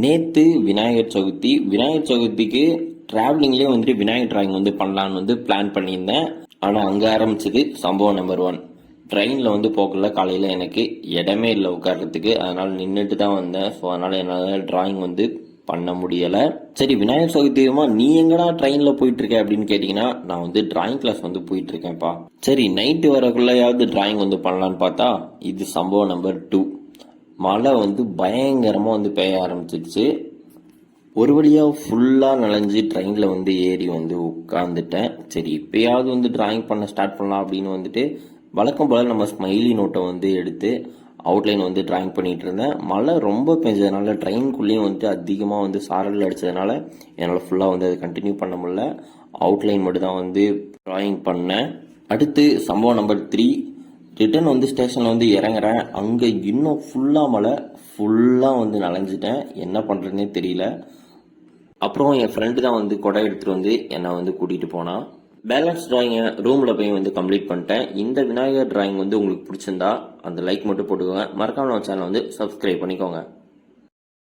நேற்று விநாயகர் சதுர்த்திக்கு டிராவலிங்லேயே வந்துட்டு விநாயகர் டிராயிங் வந்து பண்ணலான்னு வந்து பிளான் பண்ணியிருந்தேன். ஆனால் அங்கே ஆரம்பிச்சது சம்பவம் நம்பர் 1. ட்ரெயினில் வந்து போகல, காலையில் எனக்கு இடமே இல்லை உட்கார்றதுக்கு, அதனால் நின்றுட்டு தான் வந்தேன். ஸோ அதனால் என்னால் டிராயிங் வந்து பண்ண முடியலை. சரி, விநாயகர் சதுர்த்தியுமா நீ எங்கடா ட்ரெயினில் போயிட்டு இருக்க அப்படின்னு கேட்டிங்கன்னா, நான் வந்து டிராயிங் கிளாஸ் வந்து போயிட்டு இருக்கேன்ப்பா. சரி, நைட்டு வரக்குள்ளையாவது டிராயிங் வந்து பண்ணலான்னு பார்த்தா இது சம்பவம் நம்பர் 2. மழை வந்து பயங்கரமாக வந்து பெய்ய ஆரம்பிச்சிருச்சு. ஒரு வழியாக ஃபுல்லாக நனைஞ்சு ட்ரெயினில் வந்து ஏறி வந்து உட்காந்துட்டேன். சரி, இப்போயாவது வந்து டிராயிங் பண்ண ஸ்டார்ட் பண்ணலாம் அப்படின்னு வந்துட்டு வழக்கம் போல் நம்ம ஸ்மைலி நோட்டை வந்து எடுத்து அவுட்லைன் வந்து டிராயிங் பண்ணிட்டு இருந்தேன். மழை ரொம்ப பெஞ்சதுனால ட்ரெயின்குள்ளேயும் வந்துட்டு அதிகமாக வந்து சாரல் அடித்ததுனால என்னால் ஃபுல்லாக வந்து அதை கண்டினியூ பண்ண முடியல. அவுட்லைன் மட்டும் தான் வந்து டிராயிங் பண்ணேன். அடுத்து சம்பவம் நம்பர் 3. ரிட்டன் வந்து ஸ்டேஷனில் வந்து இறங்குறேன். அங்கே இன்னும் ஃபுல்லாக மழை, ஃபுல்லாக வந்து நனைஞ்சிட்டேன். என்ன பண்ணுறதுனே தெரியல. அப்புறம் என் ஃப்ரெண்டு தான் வந்து கொடை எடுத்துகிட்டு வந்து என்னை வந்து கூட்டிகிட்டு போனான். பேலன்ஸ் டிராயிங்கை ரூமில் போய் வந்து கம்ப்ளீட் பண்ணிட்டேன். இந்த விநாயகர் டிராயிங் வந்து உங்களுக்கு பிடிச்சிருந்தா அந்த லைக் மட்டும் போட்டுக்கோங்க. மறக்காம நம்ம சேனலை வந்து சப்ஸ்கிரைப் பண்ணிக்கோங்க.